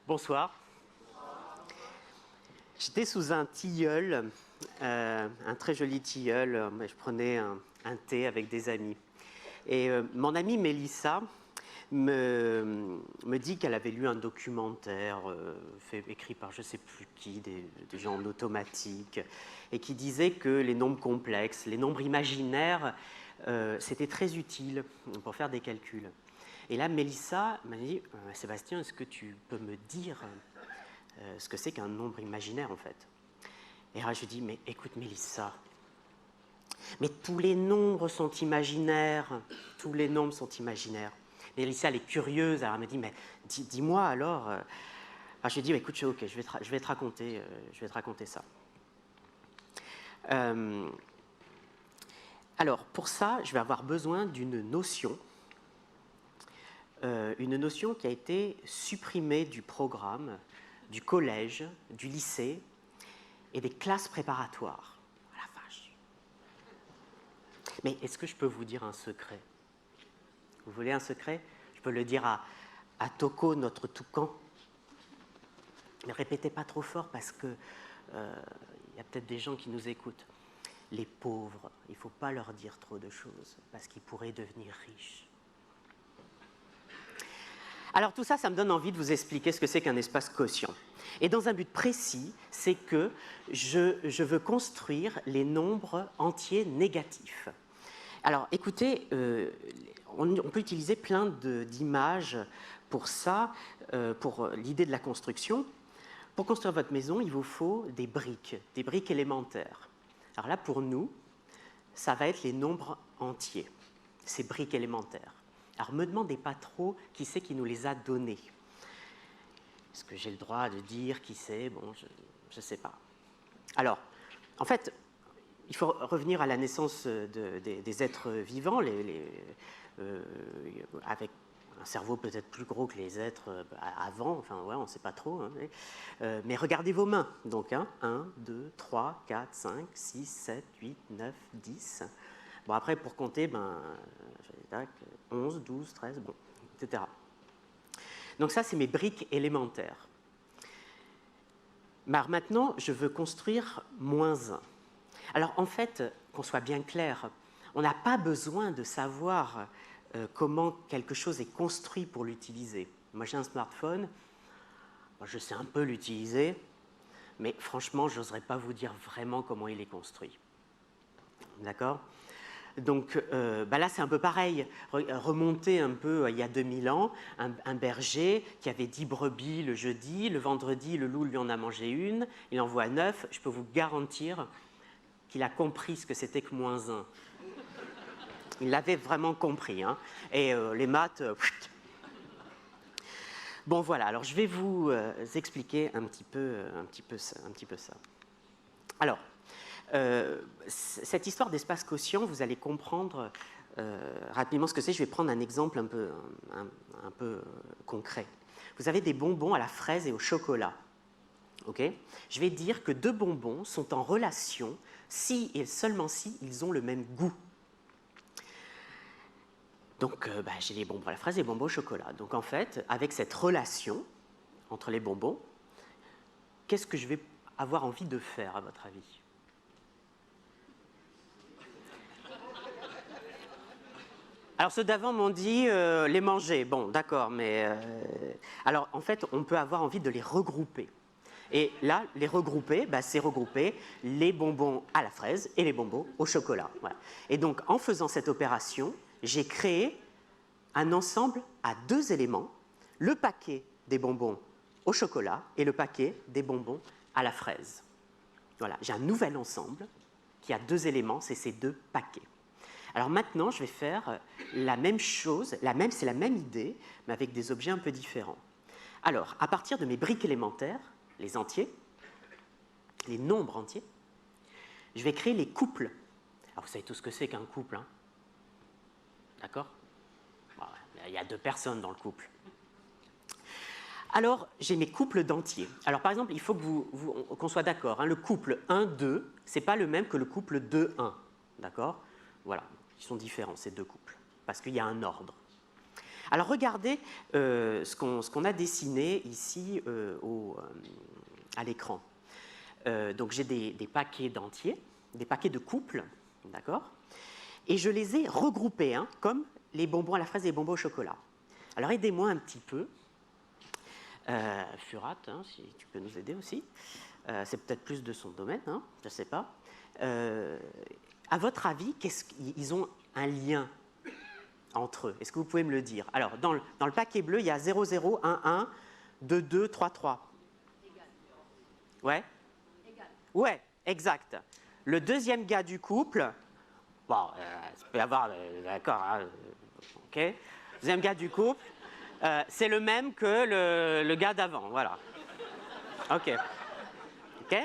Bonsoir. J'étais sous un tilleul, un très joli tilleul. Je prenais un thé avec des amis. Et mon amie Mélissa me dit qu'elle avait lu un documentaire écrit par je ne sais plus qui, des gens en automatique, et qui disait que les nombres complexes, les nombres imaginaires, c'était très utile pour faire des calculs. Et là, Mélissa m'a dit « Sébastien, est-ce que tu peux me dire ce que c'est qu'un nombre imaginaire, en fait ?» Et là, je lui dis « Mais écoute, Mélissa, mais tous les nombres sont imaginaires, tous les nombres sont imaginaires. » Mélissa, elle est curieuse, alors elle me dit « Mais dis-moi alors. » Alors, je lui dis « Écoute, ok, je vais te raconter ça. » Alors, pour ça, je vais avoir besoin d'une notion qui a été supprimée du programme, du collège, du lycée et des classes préparatoires. La vache. Mais est-ce que je peux vous dire un secret? Vous voulez un secret? Je peux le dire à Toko, notre toucan. Ne répétez pas trop fort parce que y a peut-être des gens qui nous écoutent. Les pauvres, il ne faut pas leur dire trop de choses parce qu'ils pourraient devenir riches. Alors tout ça, ça me donne envie de vous expliquer ce que c'est qu'un espace quotient. Et dans un but précis, c'est que je veux construire les nombres entiers négatifs. Alors écoutez, on peut utiliser plein d'images pour ça, pour l'idée de la construction. Pour construire votre maison, il vous faut des briques élémentaires. Alors là, pour nous, ça va être les nombres entiers, ces briques élémentaires. Alors, ne me demandez pas trop qui c'est qui nous les a donnés. Est-ce que j'ai le droit de dire qui c'est? Bon, je ne sais pas. Alors, en fait, il faut revenir à la naissance des êtres vivants, avec un cerveau peut-être plus gros que les êtres avant, enfin, ouais, on ne sait pas trop. Hein, mais regardez vos mains. Donc, 1, 2, 3, 4, 5, 6, 7, 8, 9, 10... Bon, après, pour compter, 11, 12, 13, bon, etc. Donc ça, c'est mes briques élémentaires. Alors maintenant, je veux construire -1. Alors en fait, qu'on soit bien clair, on n'a pas besoin de savoir comment quelque chose est construit pour l'utiliser. Moi, j'ai un smartphone, je sais un peu l'utiliser, mais franchement, je n'oserais pas vous dire vraiment comment il est construit. D'accord ? Donc là, c'est un peu pareil. Remonter un peu il y a 2000 ans, un berger qui avait 10 brebis le jeudi, le vendredi, le loup lui en a mangé une, il en voit 9, je peux vous garantir qu'il a compris ce que c'était que -1. Il l'avait vraiment compris. Hein. Et les maths... Bon, voilà, alors je vais vous expliquer un petit peu ça. Alors, cette histoire d'espace quotient, vous allez comprendre rapidement ce que c'est. Je vais prendre un exemple un peu concret. Vous avez des bonbons à la fraise et au chocolat. Okay? Je vais dire que deux bonbons sont en relation si et seulement si ils ont le même goût. Donc, j'ai les bonbons à la fraise et les bonbons au chocolat. Donc, en fait, avec cette relation entre les bonbons, qu'est-ce que je vais avoir envie de faire, à votre avis ? Alors, ceux d'avant m'ont dit les manger. Bon, d'accord, mais... Alors, en fait, on peut avoir envie de les regrouper. Et là, les regrouper, c'est regrouper les bonbons à la fraise et les bonbons au chocolat. Voilà. Et donc, en faisant cette opération, j'ai créé un ensemble à 2 éléments, le paquet des bonbons au chocolat et le paquet des bonbons à la fraise. Voilà, j'ai un nouvel ensemble qui a 2 éléments, c'est ces 2 paquets. Alors maintenant, je vais faire la même chose, c'est la même idée, mais avec des objets un peu différents. Alors, à partir de mes briques élémentaires, les entiers, les nombres entiers, je vais créer les couples. Alors, vous savez tout ce que c'est qu'un couple, hein? D'accord? Bon, il y a 2 personnes dans le couple. Alors, j'ai mes couples d'entiers. Alors, par exemple, il faut qu'on soit d'accord. Hein, le couple 1-2, ce n'est pas le même que le couple 2-1. D'accord? Voilà, ils sont différents, ces 2 couples, parce qu'il y a un ordre. Alors regardez ce qu'on a dessiné ici à l'écran. Donc j'ai des paquets d'entiers, des paquets de couples, d'accord? Et je les ai regroupés, hein, comme les bonbons à la fraise et les bonbons au chocolat. Alors aidez-moi un petit peu. Furat, hein, si tu peux nous aider aussi. C'est peut-être plus de son domaine, hein, je ne sais pas. À votre avis, ils ont un lien entre eux? Est-ce que vous pouvez me le dire? Alors, dans le paquet bleu, il y a 0, 0, 1, 1, 2, 2, 3, 3. Égal. Ouais? Égal. Ouais, exact. Le deuxième gars du couple, bon, ça peut y avoir, d'accord, hein, ok. Deuxième gars du couple, c'est le même que le gars d'avant, voilà. Ok. Ok.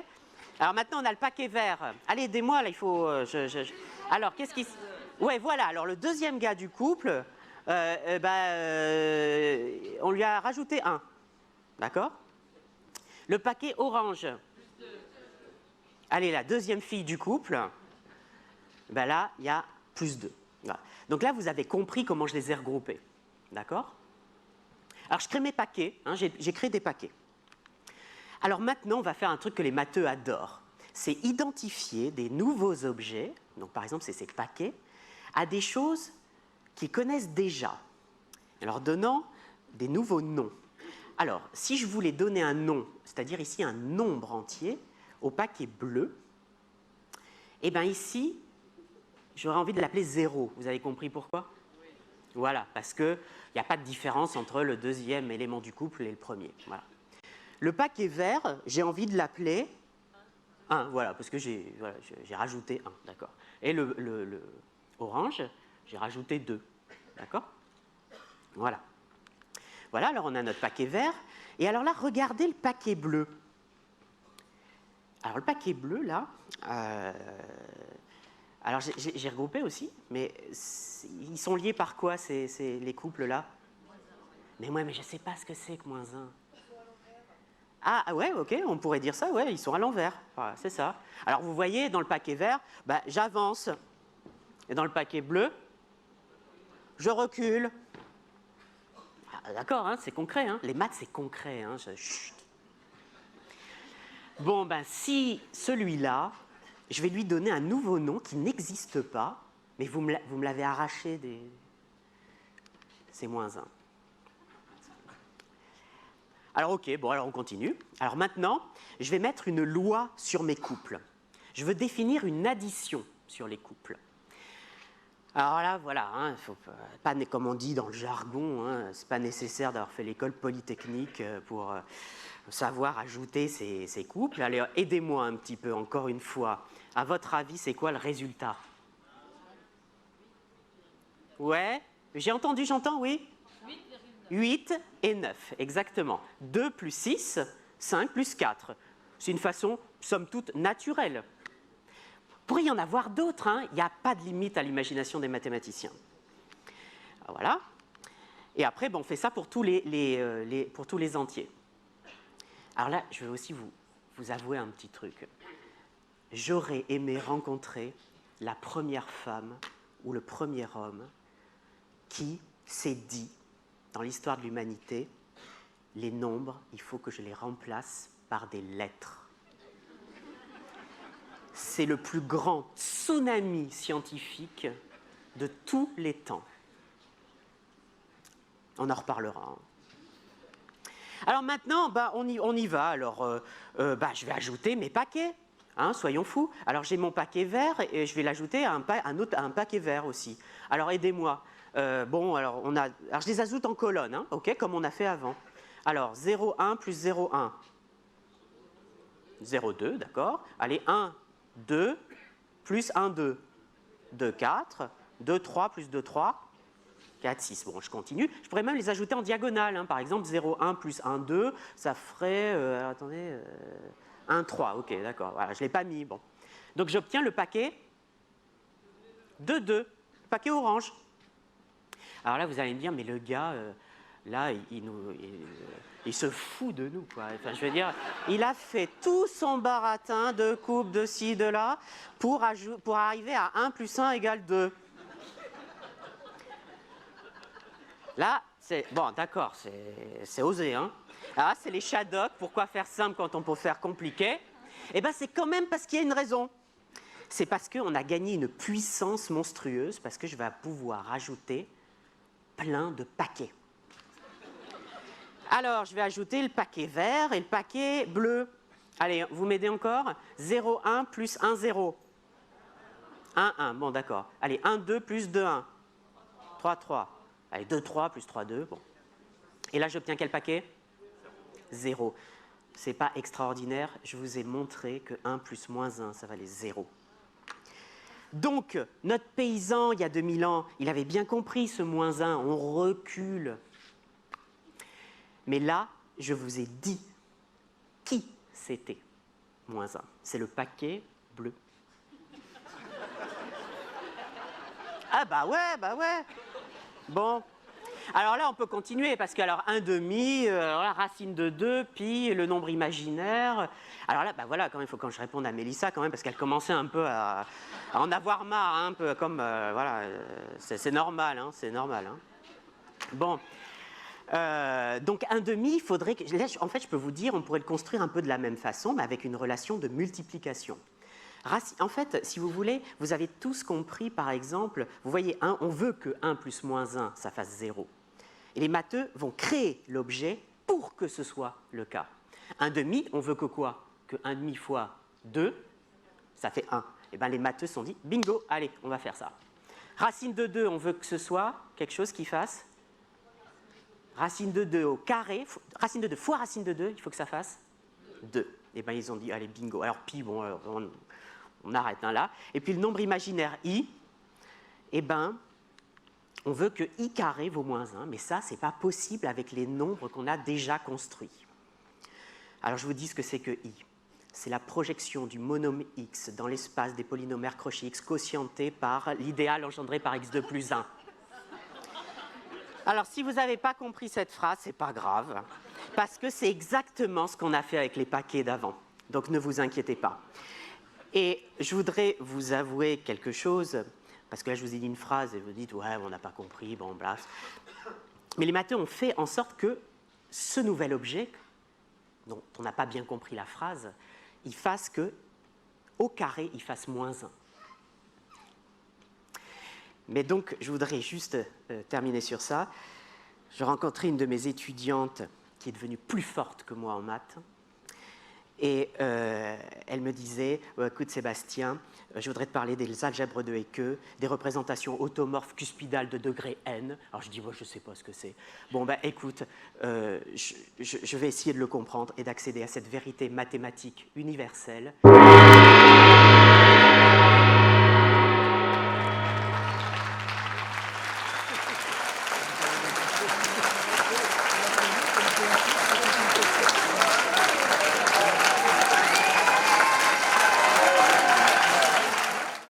Alors maintenant, on a le paquet vert. Allez, aidez-moi, là, il faut... Alors, qu'est-ce qui... Ouais, voilà, alors le deuxième gars du couple, on lui a rajouté 1. D'accord? Le paquet orange. Allez, la deuxième fille du couple, ben là, il y a plus 2. Voilà. Donc là, vous avez compris comment je les ai regroupés. D'accord? Alors, je crée mes paquets, hein, j'ai créé des paquets. Alors maintenant, on va faire un truc que les matheux adorent. C'est identifier des nouveaux objets, donc par exemple, c'est ces paquets, à des choses qu'ils connaissent déjà, en leur donnant des nouveaux noms. Alors, si je voulais donner un nom, c'est-à-dire ici un nombre entier, au paquet bleu, eh bien ici, j'aurais envie de l'appeler 0. Vous avez compris pourquoi? Oui. Voilà, parce qu'il n'y a pas de différence entre le deuxième élément du couple et le premier. Voilà. Le paquet vert, j'ai envie de l'appeler 1, voilà, parce que j'ai rajouté 1, d'accord. Et le orange, j'ai rajouté 2, d'accord. Voilà. Voilà, alors on a notre paquet vert. Et alors là, regardez le paquet bleu. Alors le paquet bleu, là, alors j'ai regroupé aussi, mais ils sont liés par quoi, les couples-là? Mais moi, mais je ne sais pas ce que c'est que -1. Ah ouais, ok, on pourrait dire ça, ouais, ils sont à l'envers, voilà, c'est ça. Alors vous voyez, dans le paquet vert, j'avance, et dans le paquet bleu, je recule. Ah, d'accord, hein, c'est concret, hein. Les maths c'est concret. Hein, chut. Bon, si celui-là, je vais lui donner un nouveau nom qui n'existe pas, mais vous me l'avez arraché c'est -1. Alors ok, bon alors on continue. Alors maintenant, je vais mettre une loi sur mes couples. Je veux définir une addition sur les couples. Alors là, voilà, hein, faut pas, comme on dit dans le jargon, hein, c'est pas nécessaire d'avoir fait l'école polytechnique pour savoir ajouter ces couples. Allez, aidez-moi un petit peu, encore une fois. À votre avis, c'est quoi le résultat? Ouais, j'ai entendu, j'entends, oui. 8 et 9, exactement. 2 plus 6, 5 plus 4. C'est une façon, somme toute, naturelle. Il pourrait y en avoir d'autres, hein. Il n'y a pas de limite à l'imagination des mathématiciens. Voilà. Et après, on fait ça pour tous les entiers. Alors là, je vais aussi vous avouer un petit truc. J'aurais aimé rencontrer la première femme ou le premier homme qui s'est dit, dans l'histoire de l'humanité, les nombres, il faut que je les remplace par des lettres. C'est le plus grand tsunami scientifique de tous les temps. On en reparlera. Alors maintenant, on y va. Alors, je vais ajouter mes paquets. Hein, soyons fous. Alors j'ai mon paquet vert et je vais l'ajouter à un paquet vert aussi. Alors aidez-moi. Alors je les ajoute en colonne, hein, ok, comme on a fait avant. Alors 0, 1 plus 0, 1. 0, 2, d'accord. Allez, 1, 2, plus 1, 2. 2, 4. 2, 3, plus 2, 3. 4, 6. Bon, je continue. Je pourrais même les ajouter en diagonale. Hein. Par exemple, 0, 1 plus 1, 2, ça ferait... 1, 3. Ok, d'accord. Voilà, je ne l'ai pas mis. Bon. Donc, j'obtiens le paquet de 2. Le paquet orange. Alors là, vous allez me dire, mais le gars, là, il se fout de nous, quoi. Enfin, je veux dire, il a fait tout son baratin de coupe de ci, de là, pour arriver à 1 plus 1 égale 2. Là, Bon, d'accord, c'est osé, hein. Ah, c'est les Shadocks, pourquoi faire simple quand on peut faire compliqué? Eh bien, c'est quand même parce qu'il y a une raison. C'est parce qu'on a gagné une puissance monstrueuse, parce que je vais pouvoir ajouter plein de paquets. Alors, je vais ajouter le paquet vert et le paquet bleu. Allez, vous m'aidez encore? 0, 1 plus 1, 0. 1, 1, bon, d'accord. Allez, 1, 2 plus 2, 1. 3, 3. Allez, 2, 3 plus 3, 2. Bon. Et là, j'obtiens quel paquet? 0. C'est pas extraordinaire, je vous ai montré que 1 plus moins 1, ça valait 0. Donc, notre paysan, il y a 2000 ans, il avait bien compris ce moins 1, on recule. Mais là, je vous ai dit qui c'était, moins 1. C'est le paquet bleu. Ah bah ouais. Bon. Alors là, on peut continuer, parce que alors 1 demi, la racine de 2, pi, le nombre imaginaire. Alors là, bah voilà, quand même, il faut que je réponde à Mélissa, quand même, parce qu'elle commençait un peu à en avoir marre, hein, un peu comme, voilà, c'est normal, hein, c'est normal. Hein. Bon. Donc un demi, il faudrait que... Là, en fait, je peux vous dire, on pourrait le construire un peu de la même façon, mais avec une relation de multiplication. En fait, si vous voulez, vous avez tous compris, par exemple, vous voyez, on veut que 1 plus moins 1, ça fasse 0. Et les matheux vont créer l'objet pour que ce soit le cas. 1 demi, on veut que quoi? Que 1 demi fois 2, ça fait 1. Et bien les matheux se sont dit, bingo, allez, on va faire ça. Racine de 2, on veut que ce soit quelque chose qui fasse racine de 2 au carré, racine de 2 fois racine de 2, il faut que ça fasse 2. Et bien ils ont dit, allez, bingo. Alors pi, bon, on arrête hein, là. Et puis le nombre imaginaire i, eh ben, on veut que i carré vaut moins 1, mais ça, ce n'est pas possible avec les nombres qu'on a déjà construits. Alors je vous dis ce que c'est que i. C'est la projection du monôme x dans l'espace des polynomères Cauchy x quotienté par l'idéal engendré par x2 plus 1. Alors si vous n'avez pas compris cette phrase, ce n'est pas grave, parce que c'est exactement ce qu'on a fait avec les paquets d'avant. Donc ne vous inquiétez pas. Et je voudrais vous avouer quelque chose, parce que là je vous ai dit une phrase et vous dites « ouais, on n'a pas compris, bon, bref ». Mais les matheux ont fait en sorte que ce nouvel objet, dont on n'a pas bien compris la phrase, il fasse que, au carré, il fasse moins 1. Mais donc, je voudrais juste terminer sur ça. Je rencontrais une de mes étudiantes qui est devenue plus forte que moi en maths. Et elle me disait, écoute Sébastien, je voudrais te parler des algèbres de Hecke, des représentations automorphes cuspidales de degré n. Alors je dis, je ne sais pas ce que c'est. Bon, ben écoute, je vais essayer de le comprendre et d'accéder à cette vérité mathématique universelle.